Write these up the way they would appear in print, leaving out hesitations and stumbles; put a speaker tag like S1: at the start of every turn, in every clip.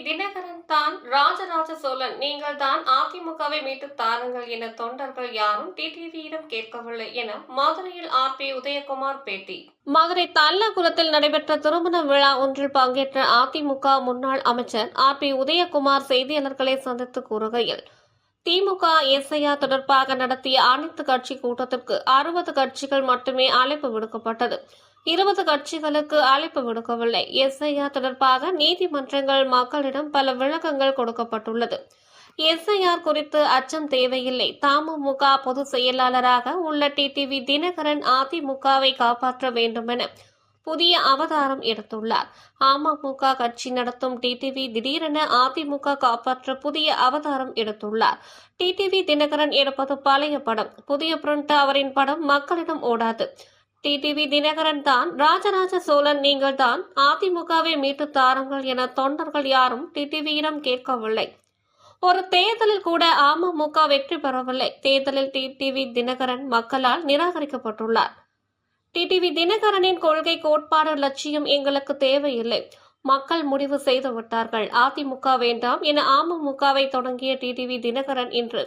S1: தினகரன் தான் ராஜராஜ சோழன், நீங்கள் தான் அதிமுகவை மீட்டு தாருங்கள் என தொண்டர்கள் யாரும் டிடிவியிடம் கேட்கவில்லை என மதுரையில் உதயகுமார் பேட்டி. மதுரை தல்லாகுளத்தில் நடைபெற்ற திருமண விழா ஒன்றில் பங்கேற்ற அதிமுக முன்னாள் அமைச்சர் உதயகுமார் செய்தியாளர்களை சந்தித்து கூறுகையில், திமுக எஸ்ஐஆர் தொடர்பாக நடத்திய அனைத்து கட்சி கூட்டத்திற்கு 60 கட்சிகள் மட்டுமே அழைப்பு விடுக்கப்பட்டது. 20 கட்சிகளுக்கு அழைப்பு விடுக்கவில்லை. எஸ்ஐஆர் தொடர்பாக நீதிமன்றங்கள் மக்களிடம் பல விளக்கங்கள் கொடுக்கப்பட்டுள்ளது. எஸ்ஐஆர் குறித்து அச்சம் தேவையில்லை. தமுமுக பொதுச் செயலாளராக உள்ள டிடிவி தினகரன் அதிமுகவை காப்பாற்ற வேண்டும் என புதிய அவதாரம் எடுத்துள்ளார். அமமுக கட்சி நடத்தும் டிடிவி திடீரென அதிமுக காப்பாற்ற புதிய அவதாரம் எடுத்துள்ளார். டிடிவி தினகரன் எடுப்பது பழைய படம், புதிய பிரிண்ட். அவரின் படம் மக்களிடம் ஓடாது. டிடிவி தினகரன் தான் ராஜராஜ சோழன், நீங்கள் தான் அதிமுகவை மீட்டு தாருங்கள் என தொண்டர்கள் யாரும் டிடிவியிடம் கேட்கவில்லை. ஒரு தேர்தலில் கூட அமமுக வெற்றி பெறவில்லை. தேர்தலில் டிடிவி தினகரன் மக்களால் நிராகரிக்கப்பட்டுள்ளார். டிடிவி தினகரனின் கொள்கை, கோட்பாடு, லட்சியம் எங்களுக்கு தேவையில்லை. மக்கள் முடிவு செய்து விட்டார்கள். அதிமுக வேண்டாம் என அமமுகவை தொடங்கிய டிடிவி தினகரன் இன்று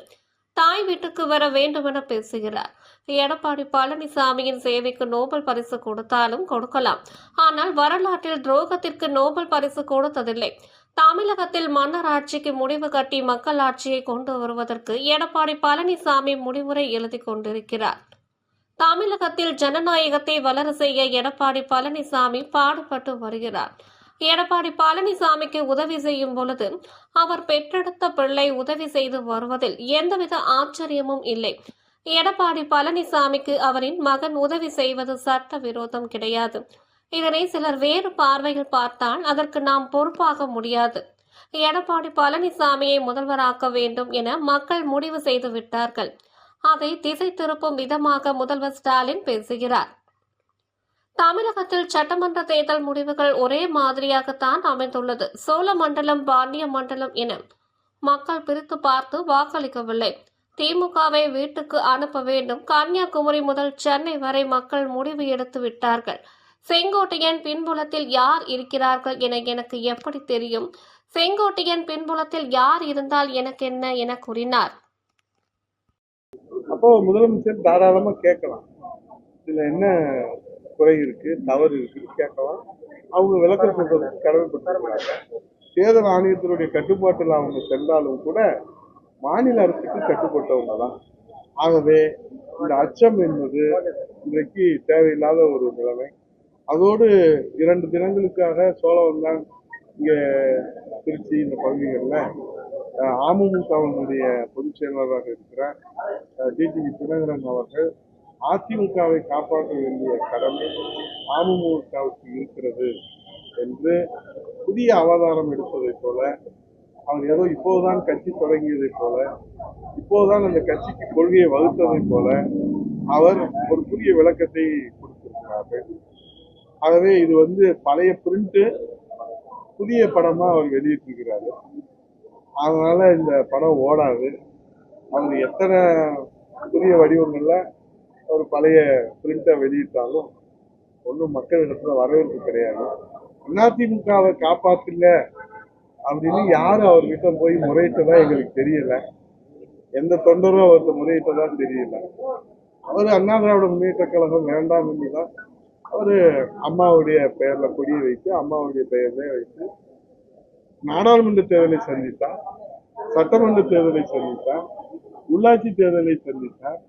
S1: தாய் வீட்டுக்கு வர வேண்டுமென பேசுகிறார். எடப்பாடி பழனிசாமியின் சேவைக்கு நோபல் பரிசு கொடுத்தாலும் கொடுக்கலாம். ஆனால் வரலாற்றில் துரோகத்திற்கு நோபல் பரிசு கொடுத்ததில்லை. தமிழகத்தில் மன்னர் ஆட்சிக்கு முடிவு கட்டி மக்கள் ஆட்சியை கொண்டு வருவதற்கு எடப்பாடி பழனிசாமி முடிவுரை எழுதி கொண்டிருக்கிறார். தமிழகத்தில் ஜனநாயகத்தை வளர செய்ய எடப்பாடி பழனிசாமி பாடுபட்டு வருகிறார். எடப்பாடி பழனிசாமிக்கு உதவி செய்யும் பொழுது அவர் பெற்றெடுத்த பிள்ளை உதவி செய்து வருவதில் எந்தவித ஆச்சரியமும் இல்லை. எடப்பாடி பழனிசாமிக்கு அவரின் மகன் உதவி செய்வது சட்ட விரோதம் கிடையாது. இதனை சிலர் வேறு பார்வையில் பார்த்தால் அதற்கு நாம் பொறுப்பாக முடியாது. எடப்பாடி பழனிசாமியை முதல்வராக்க வேண்டும் என மக்கள் முடிவு செய்து விட்டார்கள். அதை திசை திருப்பும் விதமாக முதல்வர் ஸ்டாலின் பேசுகிறார். தமிழகத்தில் சட்டமன்ற தேர்தல் முடிவுகள் ஒரே மாதிரியாகத்தான் அமைந்துள்ளது. சோழ மண்டலம், பாண்டிய மண்டலம் என மக்கள் பிரித்து பார்த்து வாக்களிக்கவில்லை. திமுகவை வீட்டுக்கு அனுப்ப வேண்டும். கன்னியாகுமரி முதல் சென்னை வரை மக்கள் முடிவு எடுத்து விட்டார்கள். செங்கோட்டையன் பின்புலத்தில் யார் இருக்கிறார்கள் என எனக்கு எப்படி தெரியும்? செங்கோட்டையன் பின்புலத்தில் யார் இருந்தால் எனக்கு என்ன என கூறினார்.
S2: அப்போ முதலமைச்சர் தாராளமா கேட்கலாம், இதுல என்ன குறை இருக்கு, தவறு இருக்குன்னு கேட்கலாம். அவங்க விளக்கம் சொல்றதுக்கு கடமைப்பட்டிருக்கிறாங்க. தேர்தல் ஆணையத்தினுடைய கட்டுப்பாட்டில் அவங்க சென்றாலும் கூட மாநில அரசுக்கு கட்டுப்பட்டவங்க தான். ஆகவே இந்த அச்சம் என்பது இன்றைக்கு தேவையில்லாத ஒரு நிலைமை. அதோடு 2 தினங்களுக்காக சோழவந்தான் இங்கே திருச்சி இந்த பகுதிகளில் அமமுகவினுடைய பொதுச் செயலாளராக இருக்கிற டிடிவி தினகரன் அவர்கள் அதிமுகவை காப்பாற்ற வேண்டிய கடமை அமமுகவுக்கு இருக்கிறது என்று புதிய அவதாரம் எடுப்பதை போல, அவர் ஏதோ இப்போதுதான் கட்சி தொடங்கியதை போல, இப்போதுதான் அந்த கட்சிக்கு கொள்கையை வகுத்ததை போல அவர் ஒரு புதிய விளக்கத்தை கொடுத்திருக்கிறார்கள். ஆகவே இது பழைய பிரிண்ட் புதிய படமா அவர் வெளியிட்டிருக்கிறாரு. அதனால இந்த படம் ஓடாது. அவர் எத்தனை புதிய வடிவங்கள்ல ஒரு பழைய பிரிண்டை வெளியிட்டாலும் ஒன்றும் மக்களிடத்துல வரவேற்பு கிடையாது. அதிமுகவை காப்பாற்றல அப்படின்னு யாரும் அவர்கிட்ட போய் முறையிட்டதா எங்களுக்கு தெரியல. எந்த தொண்டரும் அவர்கிட்ட முறையிட்டதா தெரியல. அவர் அண்ணா திராவிட முன்னேற்ற கழகம் வேண்டாம் என்றுதான் அவரு அம்மாவுடைய பெயர்ல கொடியை வைத்து, அம்மாவுடைய பெயர்ல வைத்து நாடாளுமன்ற தேர்தலை சந்தித்தார், சட்டமன்ற தேர்தலை சந்தித்தார், உள்ளாட்சி தேர்தலை சந்தித்தார்.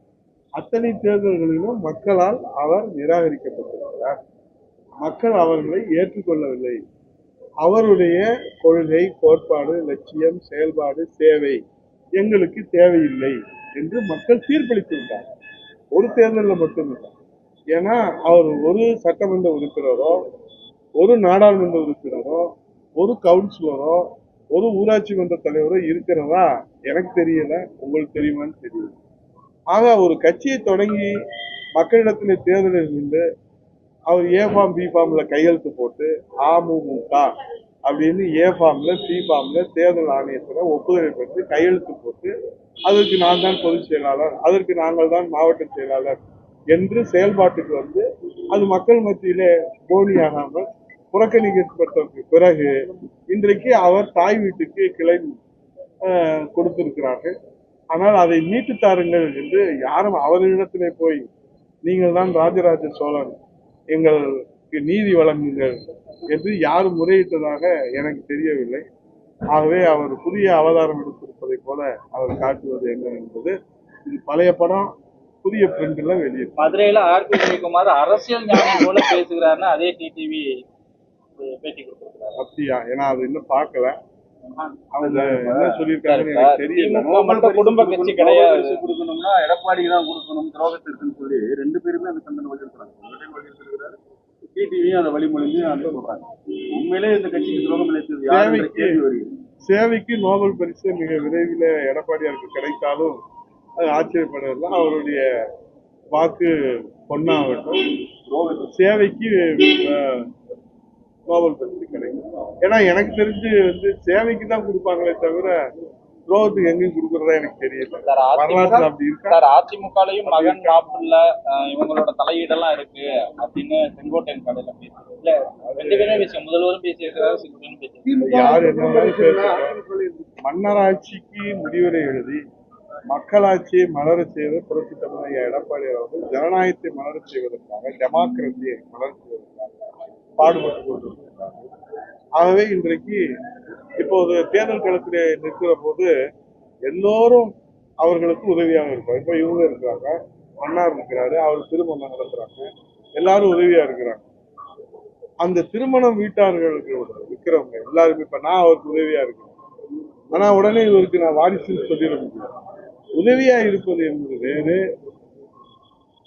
S2: அத்தனை தேர்தல்களிலும் மக்களால் அவர் நிராகரிக்கப்பட்டிருக்கிறார். மக்கள் அவர்களை ஏற்றுக்கொள்ளவில்லை. அவருடைய கொள்கை, கோட்பாடு, லட்சியம், செயல்பாடு, சேவை எங்களுக்கு தேவையில்லை என்று மக்கள் தீர்ப்பளித்து விட்டார். ஒரு தேர்தலில் மட்டுமில்லை. ஏன்னா அவர் ஒரு சட்டமன்ற உறுப்பினரோ, ஒரு நாடாளுமன்ற உறுப்பினரோ, ஒரு கவுன்சிலரோ, ஒரு ஊராட்சி மன்ற தலைவரோ இருக்கிறதா எனக்கு தெரியல. உங்களுக்கு தெரியுமான்னு தெரியல. ஆக ஒரு கட்சியை தொடங்கி மக்களிடத்துல தேர்தலில் இருந்து அவர் ஏ ஃபார்ம் பி ஃபார்ம்ல கையெழுத்து போட்டு அமமுக அப்படின்னு ஏ ஃபார்ம்ல பி ஃபார்ம்ல தேர்தல் ஆணையத்துல ஒப்புதலை பெற்று கையெழுத்து போட்டு அதற்கு நான் தான் பொதுச் செயலாளர், அதற்கு நாங்கள் தான் மாவட்ட செயலாளர் என்று செயல்பாட்டுக்கு அது மக்கள் மத்தியிலே போனியாகாமல் புறக்கணிக்கப்பட்ட பிறகு இன்றைக்கு அவர் தாய் வீட்டுக்கு கிளை கொடுத்திருக்கிறார்கள். ஆனால் அதை மீட்டு தாருங்கள் என்று யாரும் அவரிடத்திலே போய் நீங்கள் தான் ராஜராஜ சோழன், எங்களுக்கு நீதி வழங்குங்கள் என்று யாரும் முறையிட்டதாக எனக்கு தெரியவில்லை. ஆகவே அவர் புதிய அவதாரம் எடுத்திருப்பதை போல அவர் காட்டுவது என்ன என்பது இது பழைய படம் புதிய பிரிண்ட்ல வெளியே.
S3: மதுரையில ஆர்பி உதயகுமார் அரசியல் ஞானி போல பேசுகிறாருன்னு அதே டிடிவி பேட்டி கொடுத்திருக்காரு.
S2: அப்படியா? ஏன்னா அது இன்னும் பார்க்கல. அவங்க என்ன சொல்லியிருக்காங்கன்னு எனக்கு தெரியல.
S3: குடும்ப கட்சி கிடையாது,
S4: கொடுக்கணும்னா எடப்பாடி தான் கொடுக்கணும் துரோகத்திற்குன்னு சொல்லி 2 பேருமே அந்த கண்டனம் வலியுறுத்துறாங்க. டிடிவியும் அதை வழிமொழிஞ்சு அந்த சொல்றாங்க. உண்மையிலே இந்த கட்சிக்கு துரோகம் இழைத்தது யாருன்ற கேள்வி வருகிறது.
S2: சேவைக்கு நோபல் பரிசு மிக விரைவில் எடப்பாடியாருக்கு கிடைத்தாலும் அது ஆச்சரியப்படவில்லை. அவருடைய வாக்கு பொன்னாகட்டும். சேவைக்கு நோபல் பரிசு கிடைக்கும். ஏன்னா எனக்கு தெரிஞ்சு சேவைக்கு தான் கொடுப்பாங்களே தவிர துரோகத்துக்கு எங்கேயும் கொடுக்கறதா எனக்கு தெரியல. வரலாற்று அப்படி இருக்கா?
S3: அதிமுகலையும் மகன் மாப்பிள்ள இவங்களோட தலையீடெல்லாம் இருக்கு அப்படின்னு செங்கோட்டையன் கடையில பேசுறாங்க. 2 பேருமே பேசுவோம். முதல்வரும் பேசியிருக்கிறாரு, செங்கோட்டையன் பேசியிருக்காரு.
S2: யார் என்ன மன்னராட்சிக்கு முடிவுரை எழுதி மக்களாட்சியை மலர செய்த புரட்சி தமிழக எடப்பாடி அவர்கள் ஜனநாயகத்தை மலர செய்வதற்காக, டெமோக்ரஸியை மலர செய்வதற்காக பாடுபட்டுக் கொண்டிருக்கிறார்கள். ஆகவே இன்றைக்கு இப்போது தேர்தல் களத்திலே நிற்கிற போது எல்லோரும் அவர்களுக்கு உதவியாக இருப்பாங்க. இப்ப இவங்க இருக்கிறாங்க, மன்னார் இருக்கிறாரு, அவர் திருமணம் நடத்துறாங்க, எல்லாரும் உதவியா இருக்கிறாங்க. அந்த திருமணம் வீட்டார்களுக்கு இருக்கிறவங்க எல்லாருமே இப்ப நான் அவருக்கு உதவியா இருக்கிறேன். ஆனா உடனே இவருக்கு நான் வாரிசுன்னு சொல்லிட முடியாது. உதவியா இருப்பது என்பது வேறு,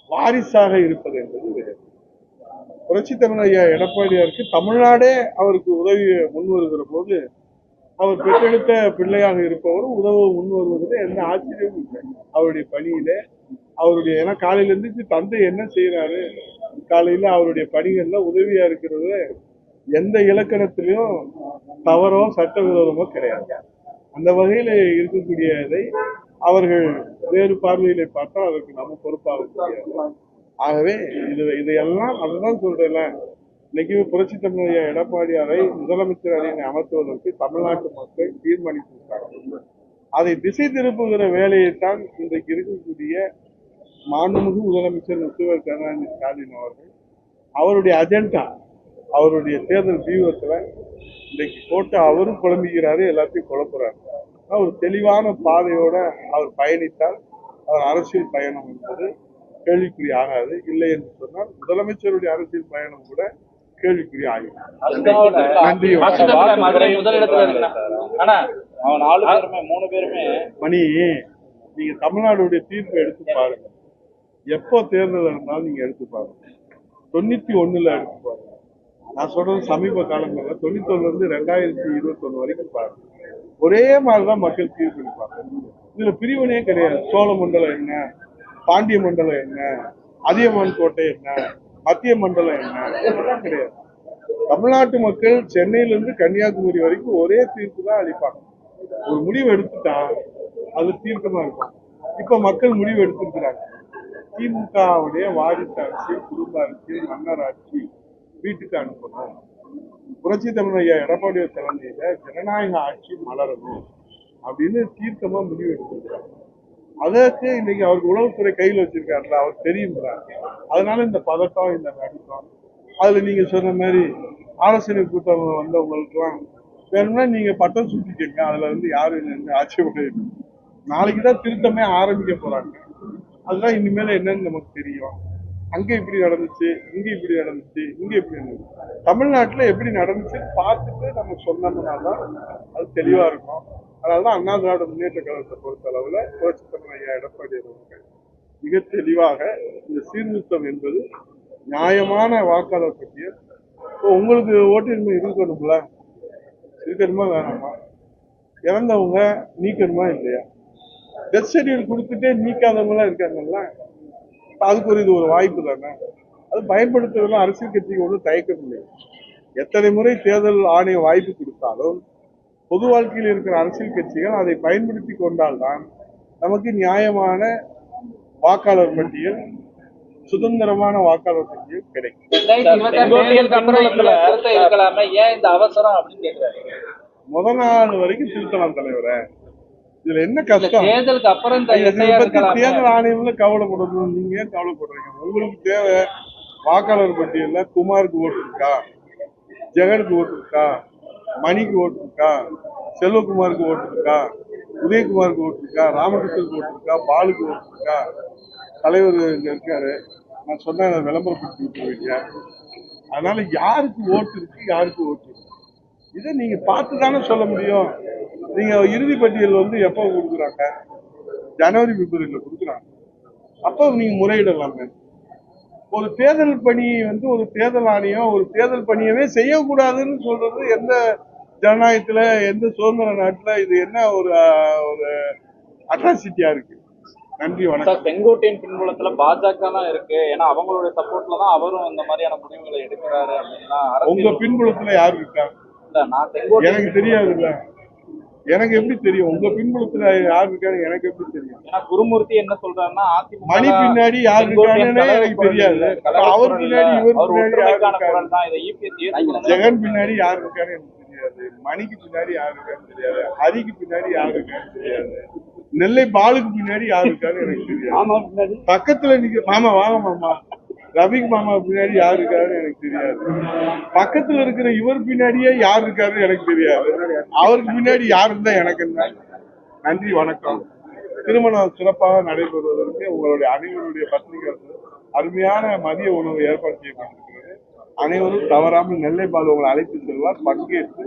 S2: வாரிசாக இருப்பது என்பது வேறு. புரட்சி தமிழக எடப்பாடியாருக்கு தமிழ்நாடே அவருக்கு உதவி முன் வருகிற போது அவர் பெற்றெடுத்த பிள்ளையாக இருப்பவரும் உதவ முன் வருவதில் எந்த ஆச்சரியமும் இல்லை. அவருடைய பணியில அவருடைய ஏன்னா காலையில இருந்து தந்தை என்ன செய்யறாரு, காலையில அவருடைய பணிகள்ல உதவியா இருக்கிறது எந்த இலக்கணத்திலையும் தவறோ சட்டவிரோதமோ கிடையாது. அந்த வகையில இருக்கக்கூடியதை அவர்கள் வேறு பார்வையில பார்த்தால் அதற்கு நம்ம பொறுப்பாக முடியாது. ஆகவே இதையெல்லாம் அதுதான் சொல்றேன்ல, இன்னைக்கு புரட்சி தமிழக எடப்பாடியாரை முதலமைச்சர் அணியை அமர்த்துவதற்கு தமிழ்நாட்டு மக்கள் தீர்மானித்திருக்கிறார்கள். அதை திசை திருப்புகிற வேலையைத்தான் இன்றைக்கு இருக்கக்கூடிய மாண்புமிகு முதலமைச்சர் முத்துவேல் கருணாநிதி ஸ்டாலின் அவர்கள் அவருடைய அஜெண்டா, அவருடைய தேர்தல் வியூகத்துல இன்றைக்கு போட்டு அவரும் குழம்புகிறாரு, எல்லாத்தையும் குழப்புறாரு. ஒரு தெளிவான பாதையோட அவர் பயணித்தால் அவர் அரசியல் பயணம் என்பது கேள்விக்குறி ஆகாது. இல்லை என்று சொன்னால் முதலமைச்சருடைய அரசியல் பயணம் கூட கேள்விக்குறி ஆகும். மணி, நீங்க தமிழ்நாடுடைய தீர்ப்பை எடுத்து பாருங்க. எப்போ தேர்தல் இருந்தாலும் நீங்க எடுத்து பாருங்க. 91ல எடுத்து பாருங்க. நான் சொல்றது சமீப காலங்களில் 91 இருந்து 2021 வரைக்கும் பாருங்க. ஒரே மாதிரிதான் மக்கள் தீர்ப்பளிப்பாங்க. இதுல பிரிவினையே கிடையாது. சோழ மண்டலம் என்ன, பாண்டிய மண்டலம் என்ன, அதியமான் கோட்டை என்ன, மத்திய மண்டலம் என்ன, இதெல்லாம் கிடையாது. தமிழ்நாட்டு மக்கள் சென்னையிலிருந்து கன்னியாகுமரி வரைக்கும் ஒரே தீர்ப்பு தான் அளிப்பாங்க. ஒரு முடிவு எடுத்துட்டா அது தீர்க்கமா இருக்கும். இப்ப மக்கள் முடிவு எடுத்திருக்கிறாங்க. திமுகவுடைய வாரிசு அரசியல், குடும்ப அரசியல், மன்னர் ஆட்சி வீட்டுக்கு அனுப்பணும். புரட்சி தமிழக எடப்பாடி தலைமையில ஜனநாயக ஆட்சி மலரணும் அப்படின்னு தீர்க்கமா முடிவு எடுத்திருக்கிறாங்க. அதற்கு இன்னைக்கு அவருக்கு உளவுத்துறை கையில் வச்சிருக்காருல, அவர் தெரியுங்களா? அதனால இந்த பதட்டம், இந்த நடுக்கம். அதுல நீங்க சொன்ன மாதிரி ஆலோசனை கூட்டம் வந்தவங்களுக்கு எல்லாம் வேணும்னா நீங்க பட்டம் சுட்டிக்கீங்க. அதுல யாரும் ஆட்சேபம். நாளைக்குதான் திருத்தமே ஆரம்பிக்க போறாங்க. அதுதான் இனிமேல என்னன்னு நமக்கு தெரியும். அங்க இப்படி நடந்துச்சு, இங்க இப்படி நடந்துச்சு, இங்க இப்படி நடந்துச்சு, தமிழ்நாட்டுல எப்படி நடந்துச்சுன்னு பார்த்துட்டு நம்ம சொன்னோம்னாதான் அது தெளிவா இருக்கும். அதனாலதான் அண்ணா திராவிட முன்னேற்ற கழகத்தை பொறுத்த அளவுல புரட்சி தமிழக எடப்பாடி அவர்கள் மிக தெளிவாக இந்த சீர்திருத்தம் என்பது நியாயமான வாக்காளர் பட்டியல். உங்களுக்கு ஓட்டுரிமை இருக்கணும்ல, இருக்கணுமா வேணாமா? இறந்தவங்க நீக்கணுமா இல்லையா? டெத் ஷெட்யூல் கொடுத்துட்டே நீக்காதவங்களாம் இருக்காங்கல்ல, அதுக்கு இது ஒரு வாய்ப்பு தானே. அது பயன்படுத்துறதுலாம் அரசியல் கட்சிக்கு ஒன்றும் தயக்கம் இல்லை. எத்தனை முறை தேர்தல் ஆணையம் வாய்ப்பு கொடுத்தாலும் பொது வாழ்க்கையில் இருக்கிற அரசியல் கட்சிகள் அதை பயன்படுத்தி கொண்டால்தான் நமக்கு நியாயமான வாக்காளர் பட்டியல் சுதந்திரமான வாக்காளர் பட்டியல் கிடைக்கும்.
S3: செங்கோட்டையன் பின்புலத்துல கருத்தை இருக்கலாமே, ஏன் இந்த அவசரம் அப்படின்னு கேக்குறாரு.
S2: முதல் நாள் வரைக்கும் திருத்தலாம் தலைவரை. இதுல என்ன கஷ்டம்?
S3: தேர்தலுக்கு அப்புறம் இந்த
S2: இதை
S3: SIR
S2: பத்தி
S3: இருக்கலாமே.
S2: தேர்தல் ஆணையம்ல கவலைப்படணும். நீங்க ஏன் கவலைப்படுறீங்க? உங்களுக்கு தேவை வாக்காளர் பட்டியல்ல குமாருக்கு ஓட்டு இருக்கா, ஜெகனுக்கு ஓட்டு இருக்கா, மணிக்கு ஓட்டு இருக்கா, செல்வகுமாருக்கு ஓட்டு இருக்கா, உதயகுமாருக்கு ஓட்டு இருக்கா, ராமகிருஷ்ணனுக்கு ஓட்டு இருக்கா, பாலுக்கு ஓட்டு இருக்கா. தலைவர் இங்க இருக்காரு, நான் சொன்ன விளம்பரப்படுத்தி விட்டுருவீங்க. அதனால யாருக்கு ஓட்டு இருக்கு, யாருக்கு ஓட்டு இருக்கு, இதை நீங்க பார்த்து தானே சொல்ல முடியும். நீங்க இறுதி பட்டியல் வந்து எப்போ கொடுக்குறாங்க? ஜனவரி பிப்ரவரியில கொடுக்குறாங்க. அப்போ நீங்க முறையிடலாமே. ஒரு தேர்தல் பணி வந்து ஒரு தேர்தல் ஆணையம் ஒரு தேர்தல் பணியவே செய்யக்கூடாதுன்னு சொல்றது எந்த ஜனநாயகத்துல, எந்த சுதந்திர நாட்டுல இது என்ன ஒரு ஒரு அட்ராசிட்டியா இருக்கு? நன்றி, வணக்கம்.
S3: செங்கோட்டையன் பின்புலத்துல பாஜக தான் இருக்கு, ஏன்னா அவங்களுடைய சப்போர்ட்ல தான் அவரும் இந்த மாதிரியான முடிவுகளை எடுக்கிறாரு அப்படின்னா.
S2: உங்க பின்புலத்துல யாரு இருக்கா?
S3: நான் செங்கோட்டையன்
S2: எனக்கு தெரியாதுல்ல. எனக்கு எப்படி தெரியும்? உங்க பின்புலத்துல யாரு இருக்காரு எனக்கு எப்படி தெரியும்?
S3: ஏன்னா குருமூர்த்தி என்ன சொல்றாருன்னா, அதிமுக
S2: மணி பின்னாடி யாரு இருக்காருன்னு எனக்கு தெரியாது. அவர் பின்னாடி இவர் பின்னாடி யாரு இருக்காரு? ஜெகன் பின்னாடி யாரு இருக்காரு எனக்கு தெரியாது. மணிக்கு பின்னாடி யாரு இருக்காருன்னு தெரியாது. ஹரிக்கு பின்னாடி யாரு இருக்காருன்னு தெரியாது. நெல்லை பாலுக்கு பின்னாடி யாரு இருக்காரு எனக்கு தெரியாது. பக்கத்துல நிக்க மாமா வாங்க மாமா, ரவிக்கு மாமா பின்னாடி யாரு இருக்காருன்னு எனக்கு தெரியாது. பக்கத்துல இருக்கிற இவர் பின்னாடியே யாரு இருக்காருன்னு எனக்கு தெரியாது. அவருக்கு பின்னாடி யாரு இருந்தா எனக்கு என்ன? நன்றி, வணக்கம். திருமணம் சிறப்பாக நடைபெறுவதற்கு உங்களுடைய அனைவருடைய பத்திரிகை அருமையான மதிய உணவு ஏற்பாடு செய்யப்பட்டிருக்கிறது. அனைவரும் தவறாமல் நெல்லை பால் உங்களை அழைத்து செல்வார். பங்கேற்று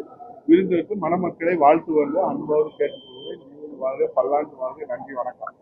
S2: விருந்தெடுத்து மணமக்களை வாழ்த்து வந்து அன்போடு கேட்டுக்கொள்வேன். வாழ்க, பல்லாண்டு வாழ்க. நன்றி, வணக்கம்.